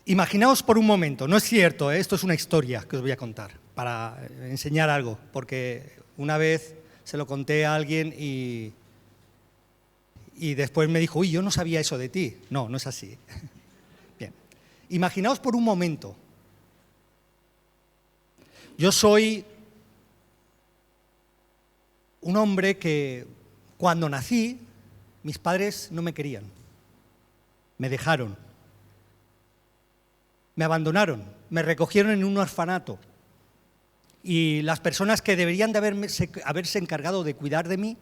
Imaginaos por un momento, no es cierto, esto es una historia que os voy a contar para enseñar algo, porque una vez se lo conté a alguien y después me dijo, uy, yo no sabía eso de ti. No, no es así. Bien, imaginaos por un momento, yo soy un hombre que cuando nací, mis padres no me querían, me dejaron. Me abandonaron, me recogieron en un orfanato y las personas que deberían de haberse encargado de cuidar de mí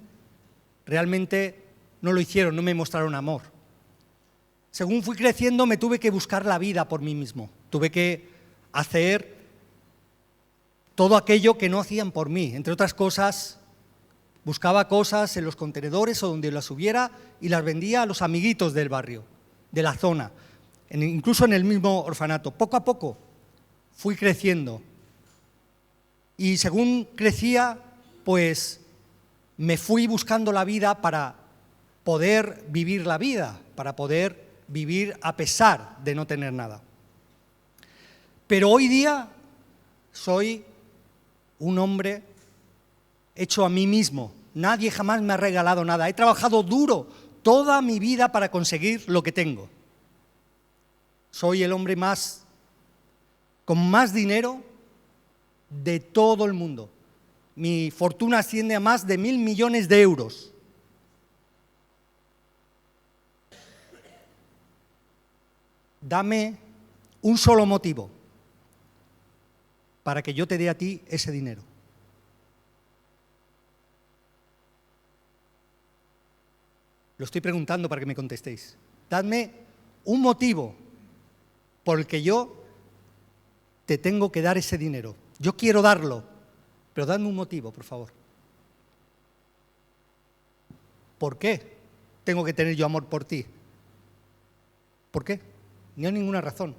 realmente no lo hicieron, no me mostraron amor. Según fui creciendo me tuve que buscar la vida por mí mismo, tuve que hacer todo aquello que no hacían por mí. Entre otras cosas, buscaba cosas en los contenedores o donde las hubiera y las vendía a los amiguitos del barrio, de la zona. Incluso en el mismo orfanato. Poco a poco fui creciendo y según crecía, pues me fui buscando la vida para poder vivir la vida, para poder vivir a pesar de no tener nada. Pero hoy día soy un hombre hecho a mí mismo. Nadie jamás me ha regalado nada. He trabajado duro toda mi vida para conseguir lo que tengo. Soy el hombre con más dinero de todo el mundo. Mi fortuna asciende a más de 1.000 millones de euros. Dame un solo motivo para que yo te dé a ti ese dinero. Lo estoy preguntando para que me contestéis. Dadme un motivo por el que yo te tengo que dar ese dinero. Yo quiero darlo, pero dadme un motivo, por favor. ¿Por qué tengo que tener yo amor por ti? ¿Por qué? No hay ninguna razón.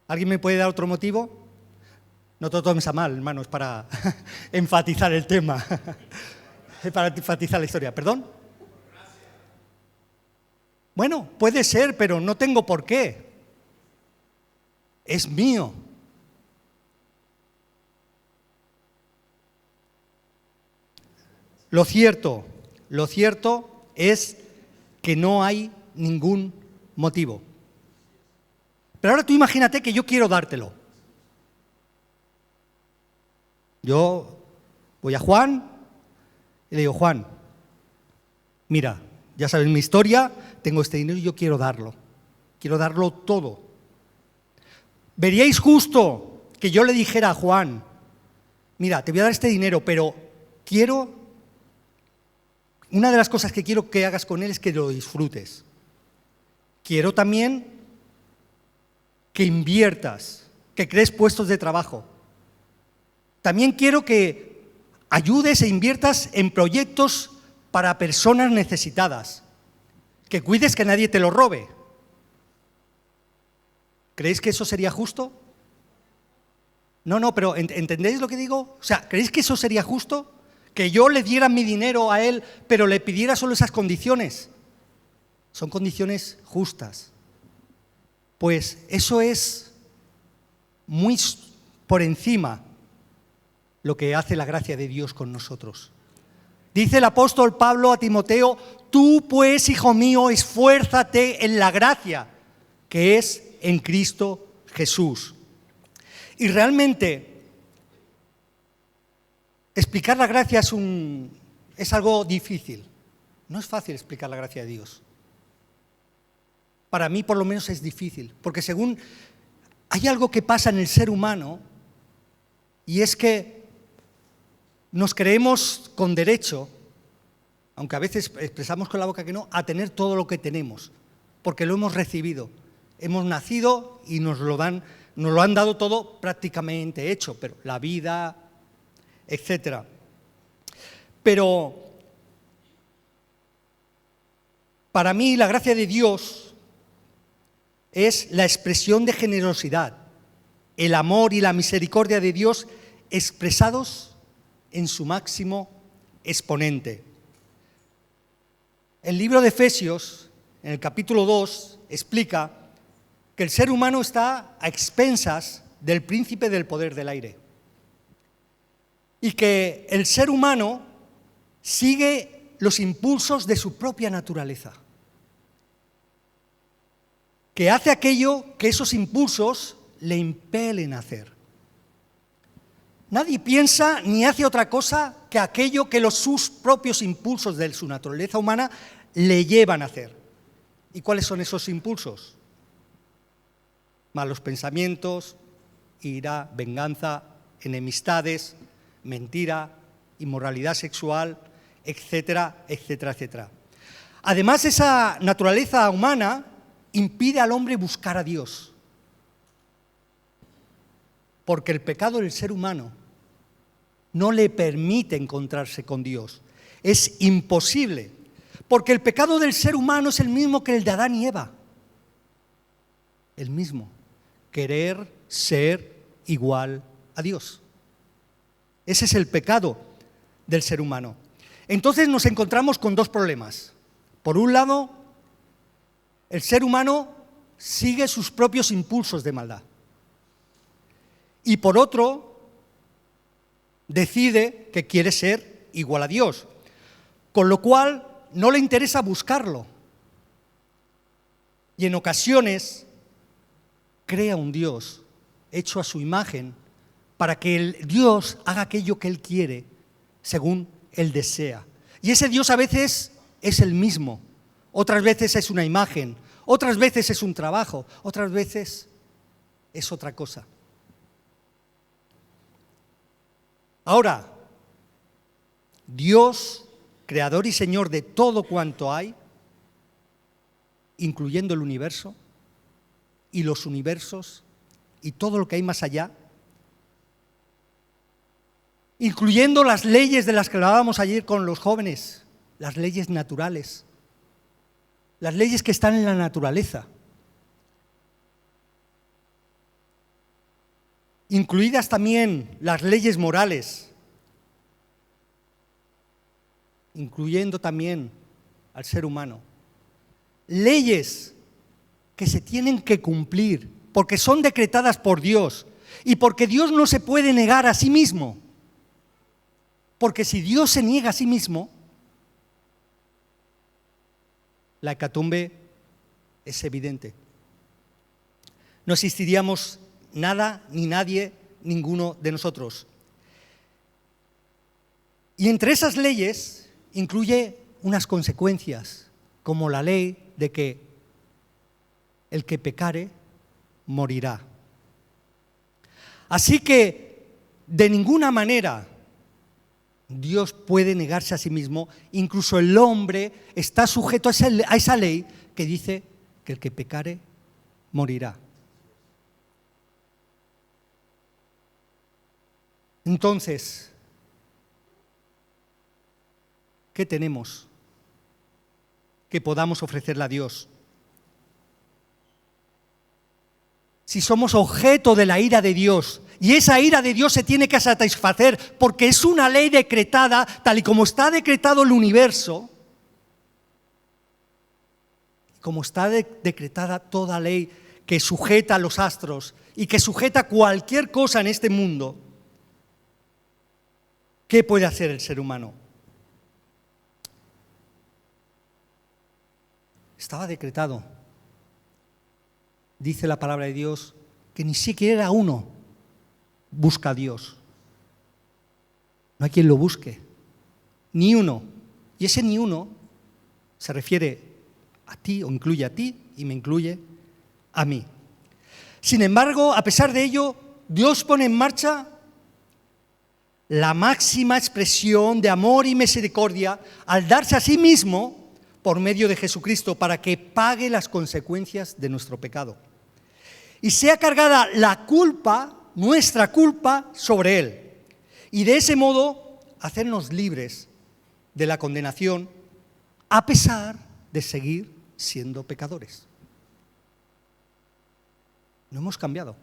¿Alguien me puede dar otro motivo? No te lo tomes a mal, hermano, es para enfatizar el tema. Es para enfatizar la historia. ¿Perdón? Bueno, puede ser, pero no tengo por qué. Es mío. Lo cierto es que no hay ningún motivo. Pero ahora tú imagínate que yo quiero dártelo. Yo voy a Juan y le digo, Juan, mira, ya sabes mi historia, tengo este dinero y yo quiero darlo todo. ¿Veríais justo que yo le dijera a Juan, mira, te voy a dar este dinero, pero una de las cosas que quiero que hagas con él es que lo disfrutes. Quiero también que inviertas, que crees puestos de trabajo. También quiero que ayudes e inviertas en proyectos para personas necesitadas, que cuides que nadie te lo robe. ¿Creéis que eso sería justo? No, pero ¿entendéis lo que digo? O sea, ¿creéis que eso sería justo? Que yo le diera mi dinero a él, pero le pidiera solo esas condiciones. Son condiciones justas. Pues eso es muy por encima lo que hace la gracia de Dios con nosotros. Dice el apóstol Pablo a Timoteo, tú pues, hijo mío, esfuérzate en la gracia que es en Cristo Jesús. Y realmente, explicar la gracia es algo difícil. No es fácil explicar la gracia de Dios. Para mí, por lo menos, es difícil. Porque hay algo que pasa en el ser humano y es que nos creemos con derecho, aunque a veces expresamos con la boca que no, a tener todo lo que tenemos, porque lo hemos recibido. Hemos nacido y nos lo han dado todo prácticamente hecho, pero la vida, etc. Pero para mí la gracia de Dios es la expresión de generosidad, el amor y la misericordia de Dios expresados en su máximo exponente. El libro de Efesios, en el capítulo 2, explica que el ser humano está a expensas del príncipe del poder del aire y que el ser humano sigue los impulsos de su propia naturaleza, que hace aquello que esos impulsos le impelen a hacer. Nadie piensa ni hace otra cosa que aquello que sus propios impulsos de su naturaleza humana le llevan a hacer. ¿Y cuáles son esos impulsos? Malos pensamientos, ira, venganza, enemistades, mentira, inmoralidad sexual, etcétera, etcétera, etcétera. Además, esa naturaleza humana impide al hombre buscar a Dios, porque el pecado del ser humano no le permite encontrarse con Dios. Es imposible, porque el pecado del ser humano es el mismo que el de Adán y Eva. El mismo, querer ser igual a Dios. Ese es el pecado del ser humano. Entonces nos encontramos con dos problemas. Por un lado, el ser humano sigue sus propios impulsos de maldad. Y por otro, decide que quiere ser igual a Dios, con lo cual no le interesa buscarlo. Y en ocasiones crea un Dios hecho a su imagen para que el Dios haga aquello que él quiere según él desea. Y ese Dios a veces es el mismo, otras veces es una imagen, otras veces es un trabajo, otras veces es otra cosa. Ahora, Dios, creador y señor de todo cuanto hay, incluyendo el universo y los universos y todo lo que hay más allá, incluyendo las leyes de las que hablábamos ayer con los jóvenes, las leyes naturales, las leyes que están en la naturaleza, incluidas también las leyes morales, incluyendo también al ser humano. Leyes que se tienen que cumplir porque son decretadas por Dios y porque Dios no se puede negar a sí mismo. Porque si Dios se niega a sí mismo, la hecatombe es evidente. No existiríamos nada, ni nadie, ninguno de nosotros. Y entre esas leyes incluye unas consecuencias, como la ley de que el que pecare morirá. Así que de ninguna manera Dios puede negarse a sí mismo, incluso el hombre está sujeto a esa ley que dice que el que pecare morirá. Entonces, ¿qué tenemos que podamos ofrecerle a Dios? Si somos objeto de la ira de Dios, y esa ira de Dios se tiene que satisfacer porque es una ley decretada, tal y como está decretado el universo, como está decretada toda ley que sujeta a los astros y que sujeta cualquier cosa en este mundo, ¿qué puede hacer el ser humano? Estaba decretado. Dice la palabra de Dios que ni siquiera uno busca a Dios. No hay quien lo busque. Ni uno. Y ese ni uno se refiere a ti o incluye a ti y me incluye a mí. Sin embargo, a pesar de ello, Dios pone en marcha la máxima expresión de amor y misericordia al darse a sí mismo por medio de Jesucristo para que pague las consecuencias de nuestro pecado. Y sea cargada la culpa, nuestra culpa, sobre Él. Y de ese modo hacernos libres de la condenación a pesar de seguir siendo pecadores. No hemos cambiado,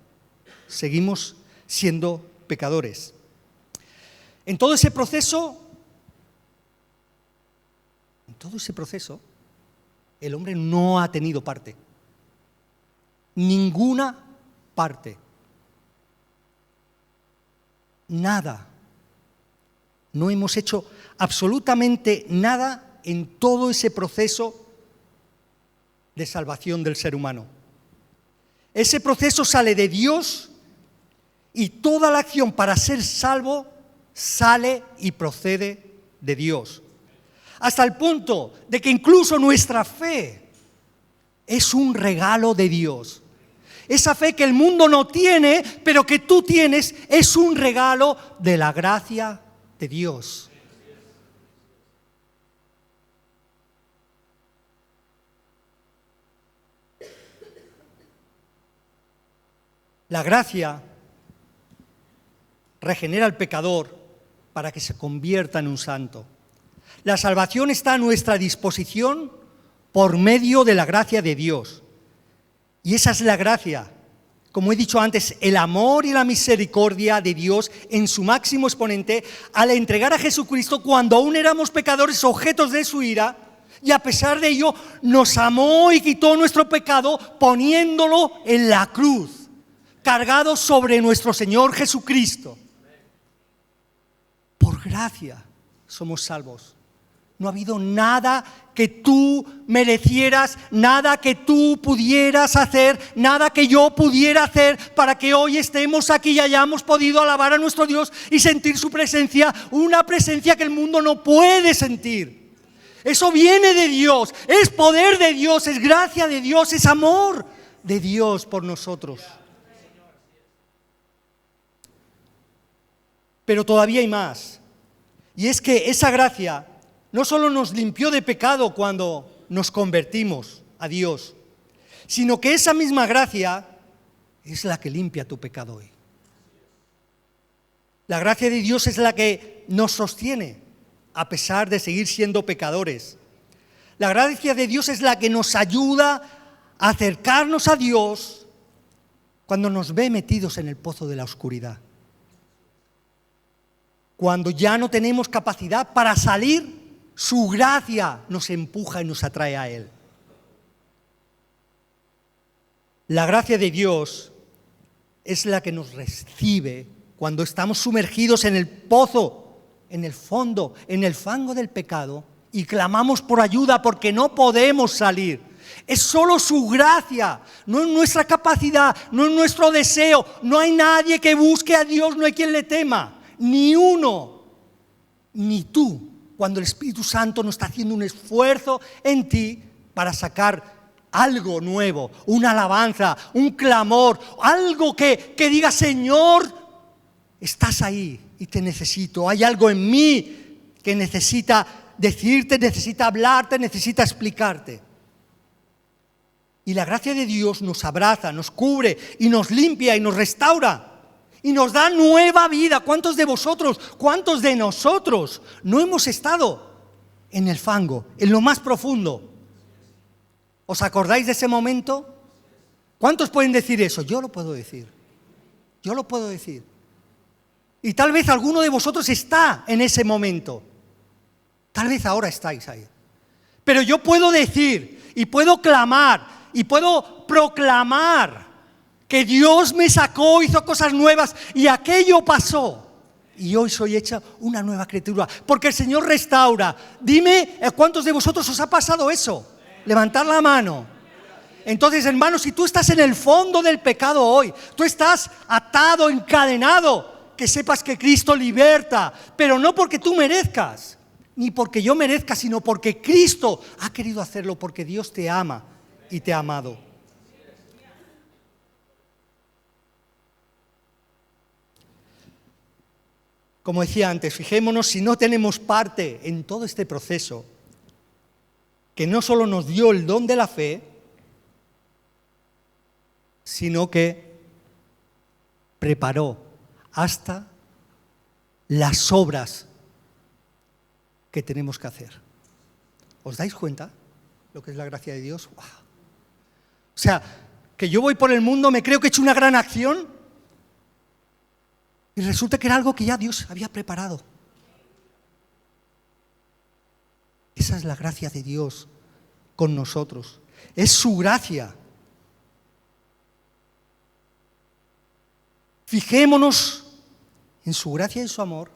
seguimos siendo pecadores. En todo ese proceso, el hombre no ha tenido parte. ninguna parte. Nada. No hemos hecho absolutamente nada en todo ese proceso de salvación del ser humano. Ese proceso sale de Dios y toda la acción para ser salvo sale y procede de Dios. Hasta el punto de que incluso nuestra fe es un regalo de Dios. Esa fe que el mundo no tiene, pero que tú tienes, es un regalo de la gracia de Dios. La gracia regenera al pecador para que se convierta en un santo. La salvación está a nuestra disposición por medio de la gracia de Dios. Y esa es la gracia, como he dicho antes, el amor y la misericordia de Dios en su máximo exponente al entregar a Jesucristo cuando aún éramos pecadores, objetos de su ira, y a pesar de ello nos amó y quitó nuestro pecado poniéndolo en la cruz, cargado sobre nuestro Señor Jesucristo. Por gracia somos salvos. No ha habido nada que tú merecieras, nada que tú pudieras hacer, nada que yo pudiera hacer para que hoy estemos aquí y hayamos podido alabar a nuestro Dios y sentir su presencia, una presencia que el mundo no puede sentir. Eso viene de Dios, es poder de Dios, es gracia de Dios, es amor de Dios por nosotros. Pero todavía hay más. Y es que esa gracia no solo nos limpió de pecado cuando nos convertimos a Dios, sino que esa misma gracia es la que limpia tu pecado hoy. La gracia de Dios es la que nos sostiene a pesar de seguir siendo pecadores. La gracia de Dios es la que nos ayuda a acercarnos a Dios cuando nos ve metidos en el pozo de la oscuridad. Cuando ya no tenemos capacidad para salir, su gracia nos empuja y nos atrae a Él. La gracia de Dios es la que nos recibe cuando estamos sumergidos en el pozo, en el fondo, en el fango del pecado y clamamos por ayuda porque no podemos salir. Es solo su gracia, no es nuestra capacidad, no es nuestro deseo. No hay nadie que busque a Dios, no hay quien le tema. Ni uno, ni tú, cuando el Espíritu Santo no está haciendo un esfuerzo en ti para sacar algo nuevo, una alabanza, un clamor, algo que diga, Señor, estás ahí y te necesito. Hay algo en mí que necesita decirte, necesita hablarte, necesita explicarte. Y la gracia de Dios nos abraza, nos cubre y nos limpia y nos restaura. Y nos da nueva vida. ¿Cuántos de vosotros, cuántos de nosotros no hemos estado en el fango, en lo más profundo? ¿Os acordáis de ese momento? ¿Cuántos pueden decir eso? Yo lo puedo decir. Yo lo puedo decir. Y tal vez alguno de vosotros está en ese momento. Tal vez ahora estáis ahí. Pero yo puedo decir y puedo clamar y puedo proclamar que Dios me sacó, hizo cosas nuevas y aquello pasó. Y hoy soy hecha una nueva criatura, porque el Señor restaura. Dime, ¿cuántos de vosotros os ha pasado eso? Levantad la mano. Entonces, hermano, si tú estás en el fondo del pecado hoy, tú estás atado, encadenado, que sepas que Cristo liberta, pero no porque tú merezcas, ni porque yo merezca, sino porque Cristo ha querido hacerlo, porque Dios te ama y te ha amado. Como decía antes, fijémonos si no tenemos parte en todo este proceso, que no solo nos dio el don de la fe, sino que preparó hasta las obras que tenemos que hacer. ¿Os dais cuenta lo que es la gracia de Dios? ¡Wow! O sea, que yo voy por el mundo, me creo que he hecho una gran acción, y resulta que era algo que ya Dios había preparado. Esa es la gracia de Dios con nosotros. Es su gracia. Fijémonos en su gracia y en su amor,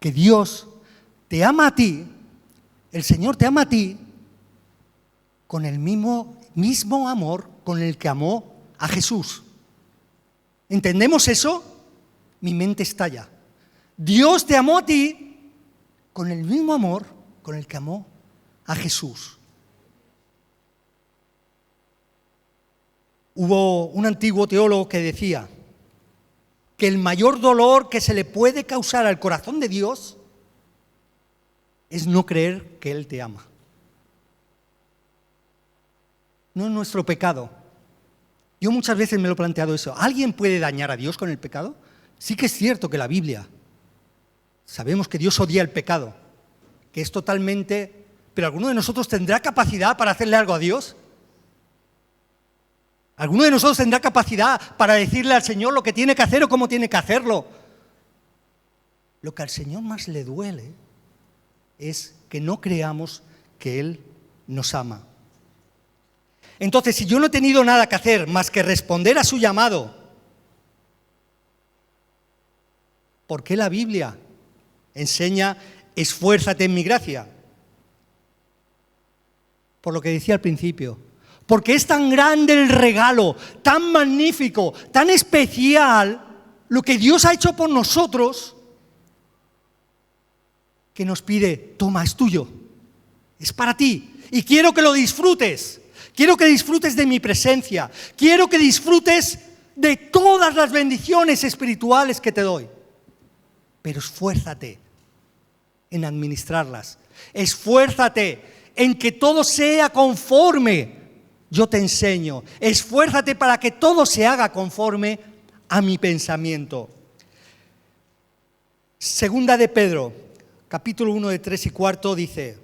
que Dios te ama a ti, el Señor te ama a ti con el mismo amor con el que amó a Jesús. ¿Entendemos eso? Mi mente estalla. Dios te amó a ti con el mismo amor con el que amó a Jesús. Hubo un antiguo teólogo que decía que el mayor dolor que se le puede causar al corazón de Dios es no creer que Él te ama. No es nuestro pecado. Yo muchas veces me lo he planteado eso. ¿Alguien puede dañar a Dios con el pecado? Sí que es cierto que la Biblia, sabemos que Dios odia el pecado, que es totalmente... ¿Pero alguno de nosotros tendrá capacidad para hacerle algo a Dios? ¿Alguno de nosotros tendrá capacidad para decirle al Señor lo que tiene que hacer o cómo tiene que hacerlo? Lo que al Señor más le duele es que no creamos que Él nos ama. Entonces, si yo no he tenido nada que hacer más que responder a su llamado, ¿por qué la Biblia enseña esfuérzate en mi gracia? Por lo que decía al principio. Porque es tan grande el regalo, tan magnífico, tan especial, lo que Dios ha hecho por nosotros, que nos pide, toma, es tuyo, es para ti, y quiero que lo disfrutes, quiero que disfrutes de mi presencia, quiero que disfrutes de todas las bendiciones espirituales que te doy, pero esfuérzate en administrarlas, esfuérzate en que todo sea conforme yo te enseño. Esfuérzate para que todo se haga conforme a mi pensamiento. Segunda de Pedro, capítulo 1 de 3 y 4 dice: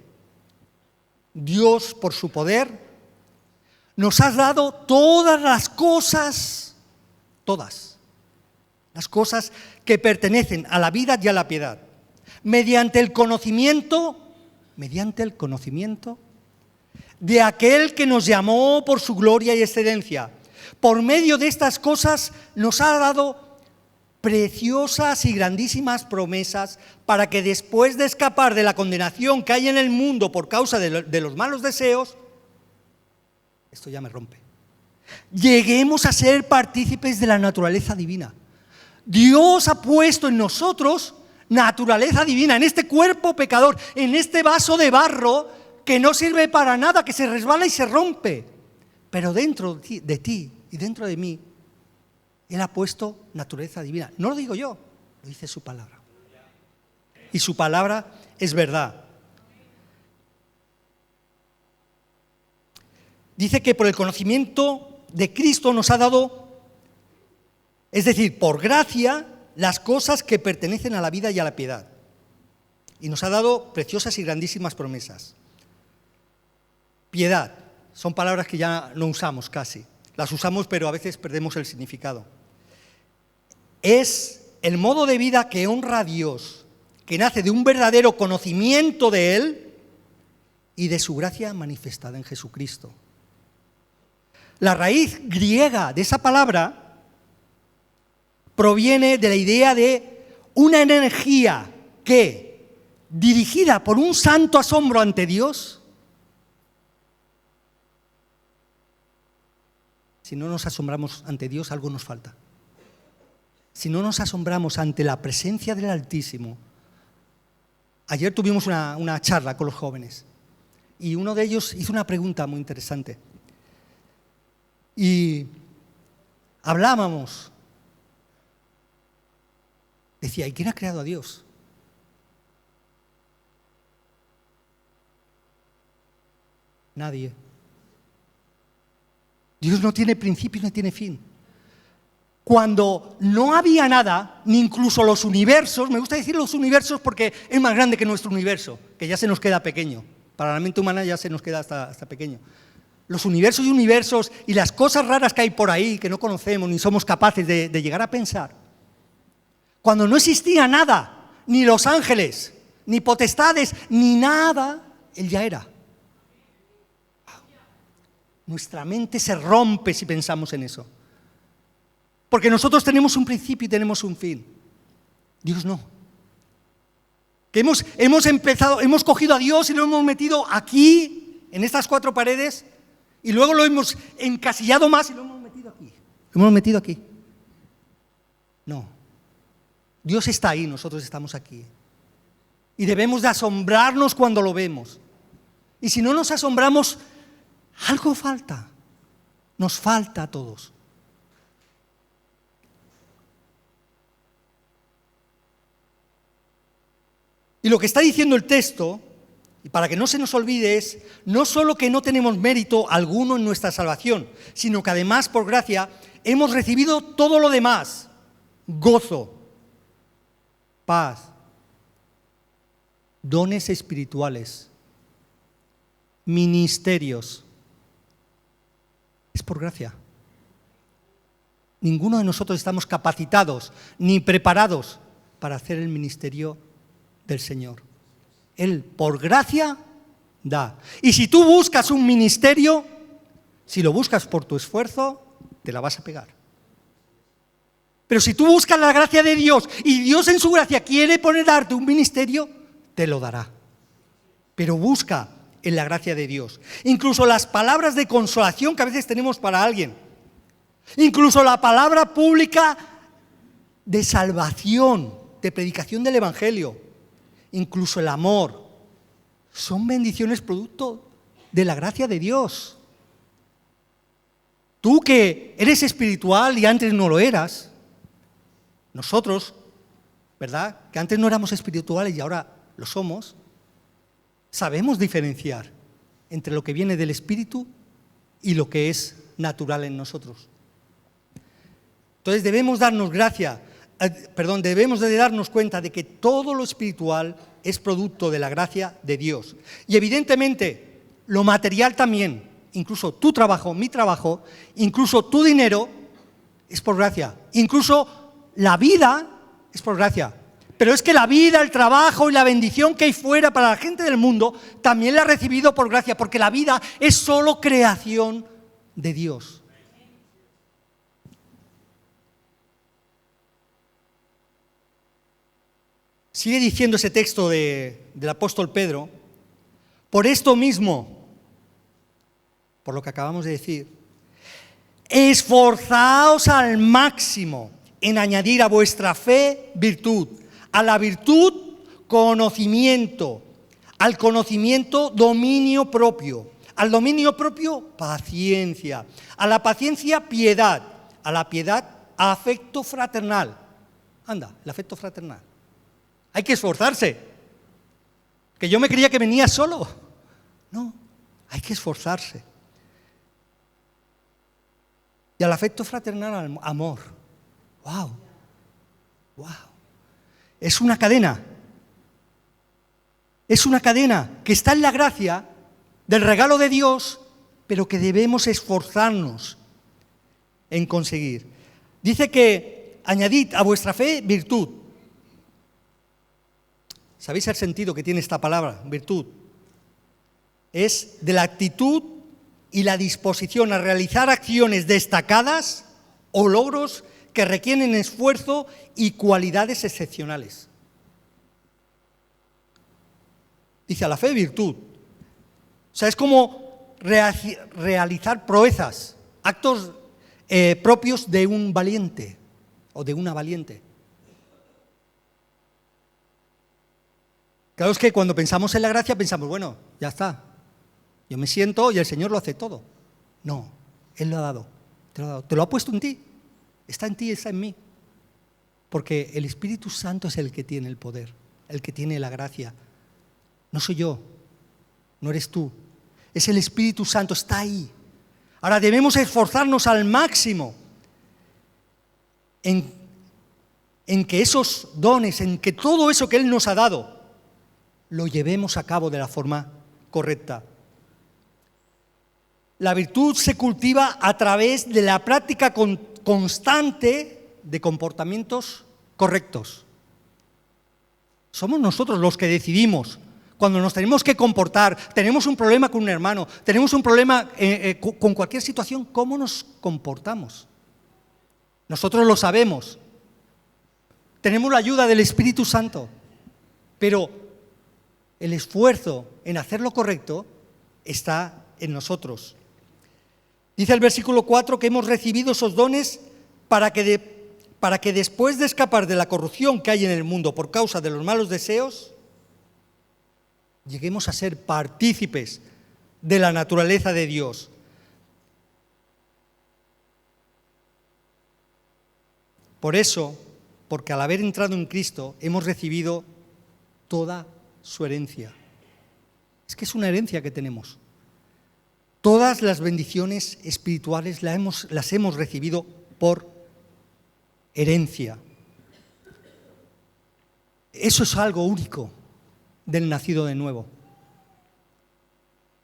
Dios, por su poder, nos ha dado todas las cosas que pertenecen a la vida y a la piedad, mediante el conocimiento de aquel que nos llamó por su gloria y excelencia. Por medio de estas cosas nos ha dado preciosas y grandísimas promesas para que después de escapar de la condenación que hay en el mundo por causa de los malos deseos, esto ya me rompe, lleguemos a ser partícipes de la naturaleza divina. Dios ha puesto en nosotros naturaleza divina, en este cuerpo pecador, en este vaso de barro que no sirve para nada, que se resbala y se rompe. Pero dentro de ti y dentro de mí, Él ha puesto naturaleza divina. No lo digo yo, lo dice su palabra. Y su palabra es verdad. Dice que por el conocimiento de Cristo nos ha dado, es decir, por gracia, las cosas que pertenecen a la vida y a la piedad. Y nos ha dado preciosas y grandísimas promesas. Piedad, son palabras que ya no usamos casi. Las usamos, pero a veces perdemos el significado. Es el modo de vida que honra a Dios, que nace de un verdadero conocimiento de Él y de su gracia manifestada en Jesucristo. La raíz griega de esa palabra proviene de la idea de una energía que, dirigida por un santo asombro ante Dios, si no nos asombramos ante Dios, algo nos falta. Si no nos asombramos ante la presencia del Altísimo. Ayer tuvimos una charla con los jóvenes y uno de ellos hizo una pregunta muy interesante. Y hablábamos. Decía, ¿y quién ha creado a Dios? Nadie. Dios no tiene principio ni tiene fin. Cuando no había nada, ni incluso los universos, me gusta decir los universos porque es más grande que nuestro universo, que ya se nos queda pequeño. Para la mente humana ya se nos queda hasta pequeño. Los universos y universos y las cosas raras que hay por ahí que no conocemos ni somos capaces de llegar a pensar. Cuando no existía nada, ni los ángeles, ni potestades, ni nada, Él ya era. Nuestra mente se rompe si pensamos en eso. Porque nosotros tenemos un principio y tenemos un fin. Dios no. Que hemos cogido a Dios y lo hemos metido aquí, en estas 4 paredes, y luego lo hemos encasillado más y lo hemos metido aquí. Lo hemos metido aquí. No. Dios está ahí, nosotros estamos aquí. Y debemos de asombrarnos cuando lo vemos. Y si no nos asombramos, algo falta. Nos falta a todos. Y lo que está diciendo el texto, y para que no se nos olvide, es no solo que no tenemos mérito alguno en nuestra salvación, sino que además, por gracia, hemos recibido todo lo demás: gozo, paz, dones espirituales, ministerios. Es por gracia. Ninguno de nosotros estamos capacitados ni preparados para hacer el ministerio del Señor. Él, por gracia, da. Y si tú buscas un ministerio, si lo buscas por tu esfuerzo, te la vas a pegar. Pero si tú buscas la gracia de Dios y Dios en su gracia quiere darte un ministerio, te lo dará. Pero busca en la gracia de Dios. Incluso las palabras de consolación que a veces tenemos para alguien, incluso la palabra pública de salvación, de predicación del Evangelio, incluso el amor, son bendiciones producto de la gracia de Dios. Tú que eres espiritual y antes no lo eras, nosotros, ¿verdad?, que antes no éramos espirituales y ahora lo somos, sabemos diferenciar entre lo que viene del Espíritu y lo que es natural en nosotros. Entonces debemos de darnos cuenta de que todo lo espiritual es producto de la gracia de Dios. Y evidentemente lo material también, incluso tu trabajo, mi trabajo, incluso tu dinero, es por gracia. Incluso la vida es por gracia. Pero es que la vida, el trabajo y la bendición que hay fuera para la gente del mundo también la ha recibido por gracia, porque la vida es solo creación de Dios. Sigue diciendo ese texto del apóstol Pedro: por esto mismo, por lo que acabamos de decir, esforzaos al máximo en añadir a vuestra fe virtud, a la virtud conocimiento, al conocimiento dominio propio, al dominio propio paciencia, a la paciencia piedad, a la piedad afecto fraternal. Anda, el afecto fraternal. Hay que esforzarse. Que yo me creía que venía solo. No, hay que esforzarse. Y al afecto fraternal, amor. ¡Wow! ¡Wow! Es una cadena. Es una cadena que está en la gracia del regalo de Dios, pero que debemos esforzarnos en conseguir. Dice que añadid a vuestra fe virtud. ¿Sabéis el sentido que tiene esta palabra, virtud? Es de la actitud y la disposición a realizar acciones destacadas o logros que requieren esfuerzo y cualidades excepcionales. Dice, a la fe virtud. O sea, es como realizar proezas, actos propios de un valiente o de una valiente. Claro, es que cuando pensamos en la gracia pensamos, bueno, ya está, yo me siento y el Señor lo hace todo. No, Él lo ha dado, te lo ha puesto en ti, está en ti, está en mí. Porque el Espíritu Santo es el que tiene el poder, el que tiene la gracia. No soy yo, no eres tú, es el Espíritu Santo, está ahí. Ahora debemos esforzarnos al máximo en que esos dones, en que todo eso que Él nos ha dado, lo llevemos a cabo de la forma correcta. La virtud se cultiva a través de la práctica constante de comportamientos correctos. Somos nosotros los que decidimos cuando nos tenemos que comportar, tenemos un problema con un hermano, tenemos un problema con cualquier situación, ¿cómo nos comportamos? Nosotros lo sabemos. Tenemos la ayuda del Espíritu Santo, pero el esfuerzo en hacer lo correcto está en nosotros. Dice el versículo 4 que hemos recibido esos dones para que después de escapar de la corrupción que hay en el mundo por causa de los malos deseos, lleguemos a ser partícipes de la naturaleza de Dios. Por eso, porque al haber entrado en Cristo, hemos recibido toda su herencia. Es que es una herencia que tenemos. Todas las bendiciones espirituales las hemos recibido por herencia. Eso es algo único del nacido de nuevo.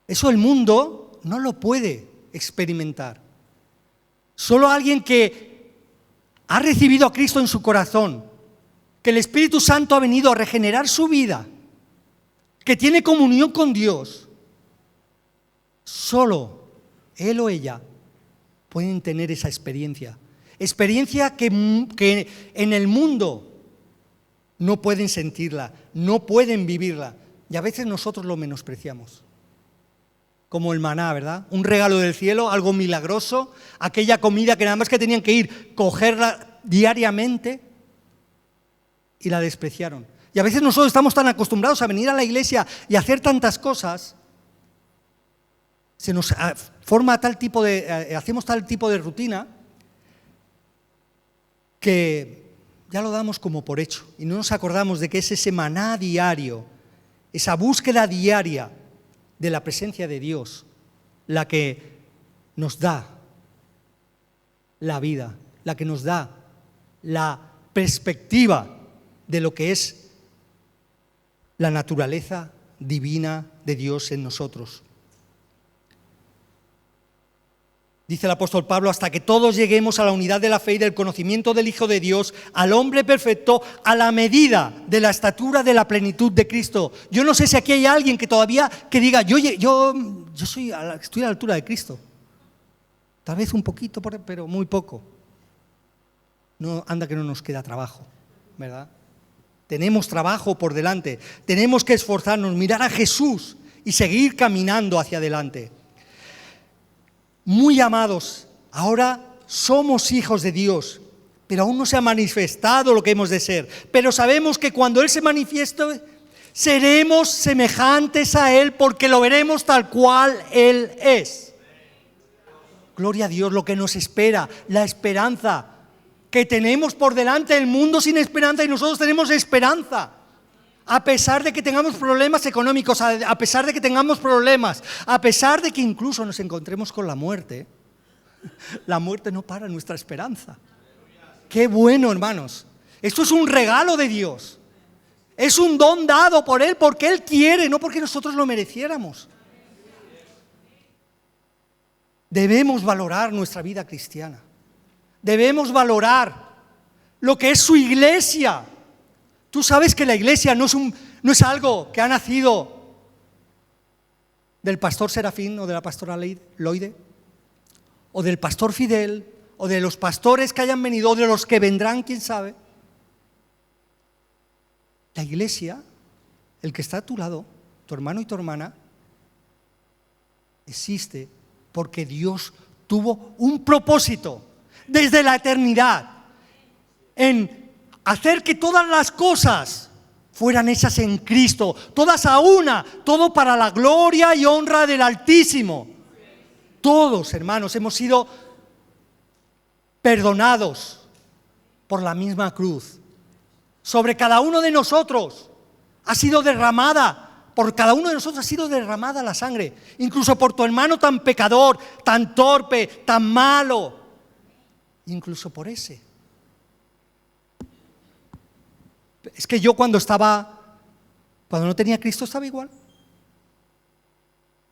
Eso el mundo no lo puede experimentar. Solo alguien que ha recibido a Cristo en su corazón, que el Espíritu Santo ha venido a regenerar su vida, que tiene comunión con Dios, solo él o ella pueden tener esa experiencia. Experiencia que en el mundo no pueden sentirla, no pueden vivirla. Y a veces nosotros lo menospreciamos. Como el maná, ¿verdad? Un regalo del cielo, algo milagroso, aquella comida que nada más que tenían que ir, cogerla diariamente y la despreciaron. Y a veces nosotros estamos tan acostumbrados a venir a la iglesia y a hacer tantas cosas, se nos forma hacemos tal tipo de rutina que ya lo damos como por hecho y no nos acordamos de que es ese maná diario, esa búsqueda diaria de la presencia de Dios la que nos da la vida, la que nos da la perspectiva de lo que es la naturaleza divina de Dios en nosotros. Dice el apóstol Pablo, hasta que todos lleguemos a la unidad de la fe y del conocimiento del Hijo de Dios, al hombre perfecto, a la medida de la estatura de la plenitud de Cristo. Yo no sé si aquí hay alguien que todavía que diga, yo estoy a la altura de Cristo. Tal vez un poquito, pero muy poco. No, anda que no nos queda trabajo, ¿verdad? Tenemos trabajo por delante. Tenemos que esforzarnos, mirar a Jesús y seguir caminando hacia adelante. Muy amados, ahora somos hijos de Dios, pero aún no se ha manifestado lo que hemos de ser. Pero sabemos que cuando Él se manifieste, seremos semejantes a Él porque lo veremos tal cual Él es. Gloria a Dios, lo que nos espera, la esperanza que tenemos por delante, el mundo sin esperanza y nosotros tenemos esperanza. A pesar de que tengamos problemas económicos, a pesar de que tengamos problemas, a pesar de que incluso nos encontremos con la muerte no para nuestra esperanza. ¡Qué bueno, hermanos! Esto es un regalo de Dios. Es un don dado por Él porque Él quiere, no porque nosotros lo mereciéramos. Debemos valorar nuestra vida cristiana. Debemos valorar lo que es su iglesia. Tú sabes que la iglesia no es algo que ha nacido del pastor Serafín o de la pastora Loide, o del pastor Fidel, o de los pastores que hayan venido, o de los que vendrán, quién sabe. La iglesia, el que está a tu lado, tu hermano y tu hermana, existe porque Dios tuvo un propósito desde la eternidad en hacer que todas las cosas fueran hechas en Cristo, todas a una, todo para la gloria y honra del Altísimo. Todos, hermanos, hemos sido perdonados por la misma cruz. Sobre cada uno de nosotros ha sido derramada, por cada uno de nosotros ha sido derramada la sangre, incluso por tu hermano tan pecador, tan torpe, tan malo, incluso por ese. Es que yo cuando no tenía Cristo estaba igual.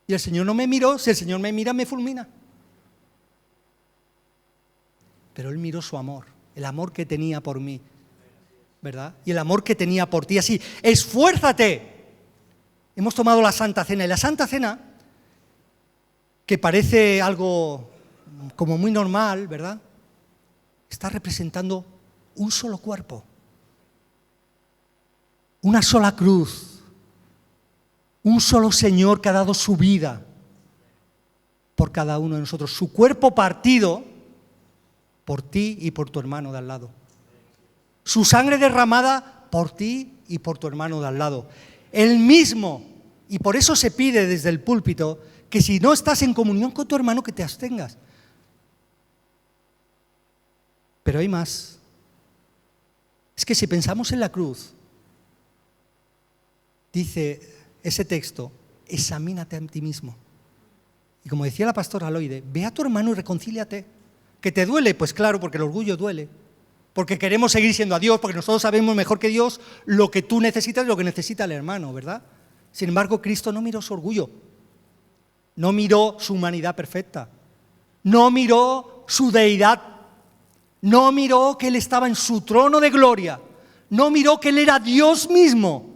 Y el Señor no me miró, si el Señor me mira me fulmina. Pero Él miró su amor, el amor que tenía por mí, ¿verdad? Y el amor que tenía por ti, así, esfuérzate hemos tomado la Santa Cena. Y la Santa Cena, que parece algo como muy normal, ¿verdad?, está representando un solo cuerpo, una sola cruz, un solo Señor que ha dado su vida por cada uno de nosotros, su cuerpo partido por ti y por tu hermano de al lado, su sangre derramada por ti y por tu hermano de al lado, el mismo. Y por eso se pide desde el púlpito que si no estás en comunión con tu hermano, que te abstengas. Pero hay más. Es que si pensamos en la cruz, dice ese texto, examínate a ti mismo. Y como decía la pastora Aloide, ve a tu hermano y reconcíliate. ¿Que te duele? Pues claro, porque el orgullo duele. Porque queremos seguir siendo a Dios, porque nosotros sabemos mejor que Dios lo que tú necesitas y lo que necesita el hermano, ¿verdad? Sin embargo, Cristo no miró su orgullo, no miró su humanidad perfecta, no miró su deidad, no miró que Él estaba en su trono de gloria, no miró que Él era Dios mismo,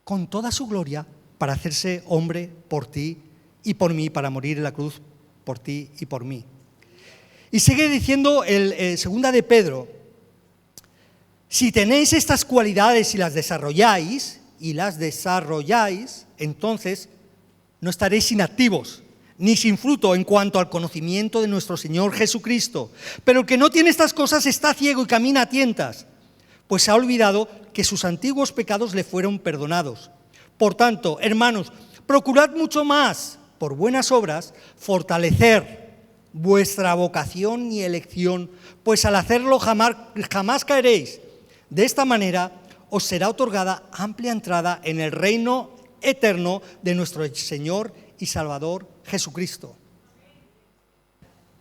con toda su gloria, para hacerse hombre por ti y por mí, para morir en la cruz por ti y por mí. Y sigue diciendo segunda de Pedro, si tenéis estas cualidades y las desarrolláis, entonces no estaréis inactivos, ni sin fruto en cuanto al conocimiento de nuestro Señor Jesucristo. Pero el que no tiene estas cosas está ciego y camina a tientas, pues se ha olvidado que sus antiguos pecados le fueron perdonados. Por tanto, hermanos, procurad mucho más, por buenas obras, fortalecer vuestra vocación y elección, pues al hacerlo jamás caeréis. De esta manera os será otorgada amplia entrada en el reino eterno de nuestro Señor y Salvador Jesucristo.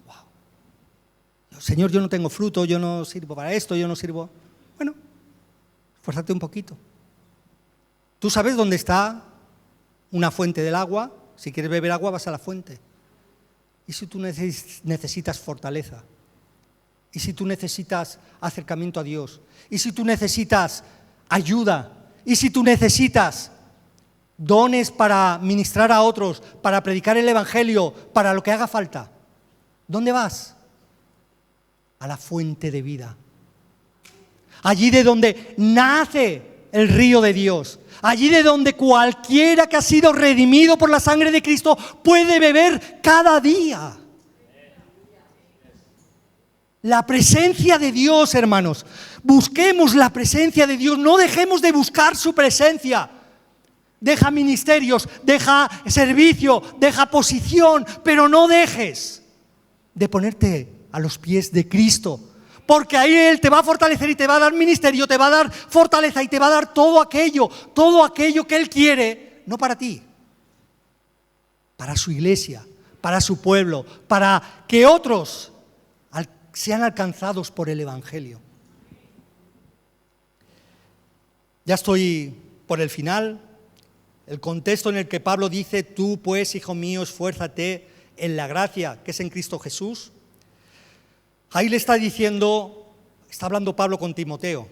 Wow. Señor, yo no tengo fruto, yo no sirvo para esto, yo no sirvo. Bueno, esfuérzate un poquito. ¿Tú sabes dónde está una fuente del agua? Si quieres beber agua, vas a la fuente. ¿Y si tú necesitas fortaleza? ¿Y si tú necesitas acercamiento a Dios? ¿Y si tú necesitas ayuda? ¿Y si tú necesitas dones para ministrar a otros, para predicar el Evangelio, para lo que haga falta? ¿Dónde vas? A la fuente de vida. Allí de donde nace el río de Dios. Allí de donde cualquiera que ha sido redimido por la sangre de Cristo puede beber cada día. La presencia de Dios, hermanos. Busquemos la presencia de Dios. No dejemos de buscar su presencia. Deja ministerios, deja servicio, deja posición, pero no dejes de ponerte a los pies de Cristo. Porque ahí Él te va a fortalecer y te va a dar ministerio, te va a dar fortaleza y te va a dar todo aquello que Él quiere, no para ti, para su iglesia, para su pueblo, para que otros sean alcanzados por el Evangelio. Ya estoy por el final. El contexto en el que Pablo dice, tú pues, hijo mío, esfuérzate en la gracia que es en Cristo Jesús. Ahí le está diciendo, está hablando Pablo con Timoteo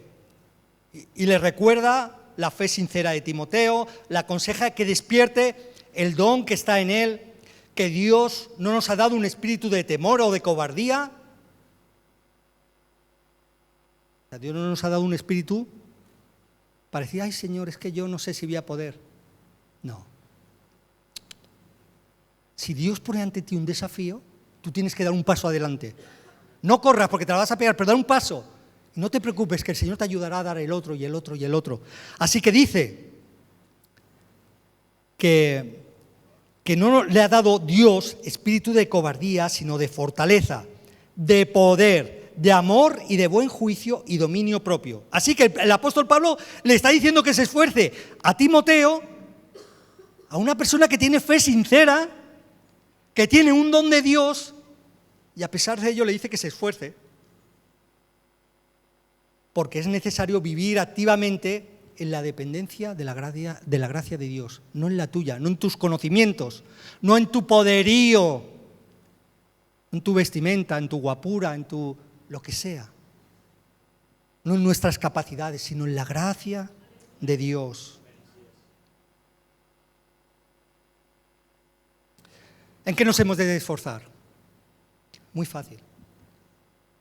y le recuerda la fe sincera de Timoteo, le aconseja que despierte el don que está en él, que Dios no nos ha dado un espíritu de temor o de cobardía. Dios no nos ha dado un espíritu para decir, ay Señor, es que yo no sé si voy a poder. No. Si Dios pone ante ti un desafío, tú tienes que dar un paso adelante. No corras porque te la vas a pegar, pero da un paso. No te preocupes, que el Señor te ayudará a dar el otro y el otro y el otro. Así que dice que no le ha dado Dios espíritu de cobardía, sino de fortaleza, de poder, de amor y de buen juicio y dominio propio. Así que el apóstol Pablo le está diciendo que se esfuerce a Timoteo, a una persona que tiene fe sincera, que tiene un don de Dios, y a pesar de ello le dice que se esfuerce, porque es necesario vivir activamente en la dependencia de la gracia de Dios, no en la tuya, no en tus conocimientos, no en tu poderío, en tu vestimenta, en tu guapura, en tu lo que sea. No en nuestras capacidades, sino en la gracia de Dios. ¿En qué nos hemos de esforzar? Muy fácil.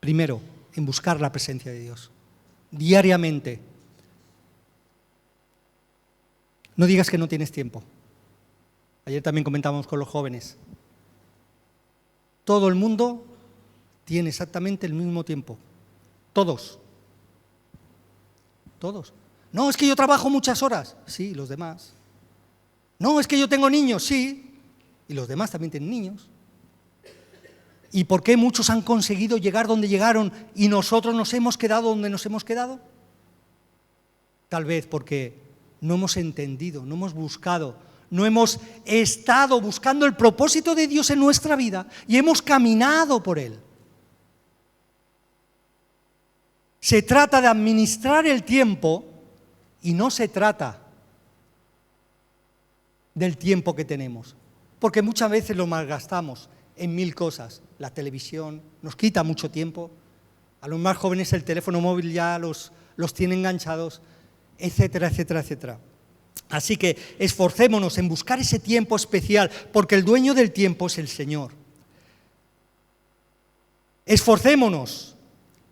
Primero, en buscar la presencia de Dios, diariamente. No digas que no tienes tiempo. Ayer también comentábamos con los jóvenes. Todo el mundo tiene exactamente el mismo tiempo. Todos. Todos. No, es que yo trabajo muchas horas. Sí, los demás. No, es que yo tengo niños. Sí, y los demás también tienen niños. ¿Y por qué muchos han conseguido llegar donde llegaron y nosotros nos hemos quedado donde nos hemos quedado? Tal vez porque no hemos entendido, no hemos buscado, no hemos estado buscando el propósito de Dios en nuestra vida y hemos caminado por Él. Se trata de administrar el tiempo y no se trata del tiempo que tenemos, porque muchas veces lo malgastamos en mil cosas. La televisión nos quita mucho tiempo, a los más jóvenes el teléfono móvil ya los tiene enganchados, etcétera, etcétera, etcétera. Así que esforcémonos en buscar ese tiempo especial, porque el dueño del tiempo es el Señor. Esforcémonos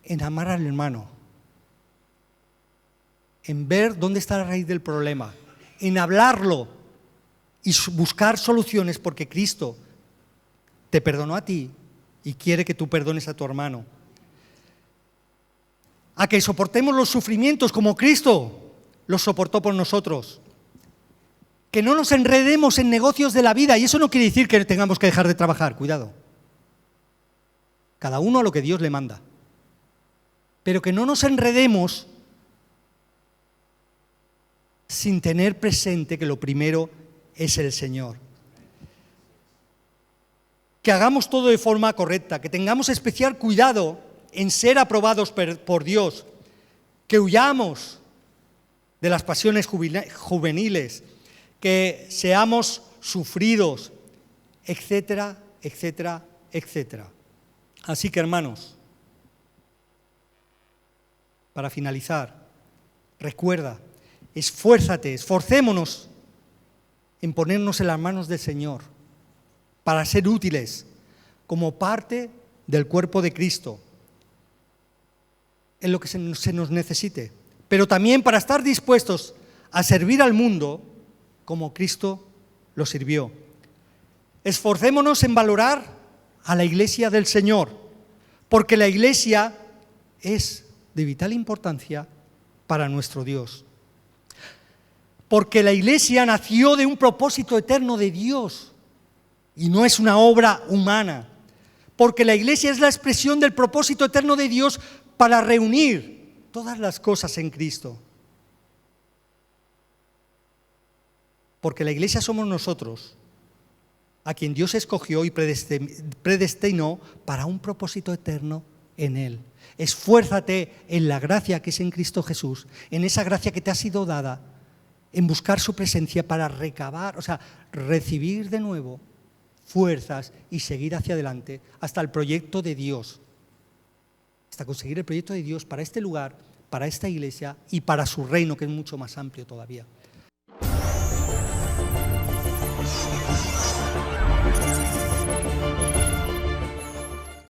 en amar al hermano, en ver dónde está la raíz del problema, en hablarlo y buscar soluciones, porque Cristo te perdonó a ti y quiere que tú perdones a tu hermano. A que soportemos los sufrimientos como Cristo los soportó por nosotros. Que no nos enredemos en negocios de la vida, y eso no quiere decir que tengamos que dejar de trabajar, cuidado. Cada uno a lo que Dios le manda. Pero que no nos enredemos sin tener presente que lo primero es el Señor. Que hagamos todo de forma correcta, que tengamos especial cuidado en ser aprobados por Dios, que huyamos de las pasiones juveniles, que seamos sufridos, etcétera, etcétera, etcétera. Así que, hermanos, para finalizar, recuerda, esfuérzate, esforcémonos en ponernos en las manos del Señor para ser útiles como parte del cuerpo de Cristo en lo que se nos necesite, pero también para estar dispuestos a servir al mundo como Cristo lo sirvió. Esforcémonos en valorar a la Iglesia del Señor, porque la Iglesia es de vital importancia para nuestro Dios. Porque la Iglesia nació de un propósito eterno de Dios y no es una obra humana. Porque la Iglesia es la expresión del propósito eterno de Dios para reunir todas las cosas en Cristo. Porque la Iglesia somos nosotros, a quien Dios escogió y predestinó para un propósito eterno en Él. Esfuérzate en la gracia que es en Cristo Jesús, en esa gracia que te ha sido dada, en buscar su presencia para recibir de nuevo fuerzas y seguir hacia adelante hasta el proyecto de Dios, hasta conseguir el proyecto de Dios para este lugar, para esta iglesia y para su reino, que es mucho más amplio todavía.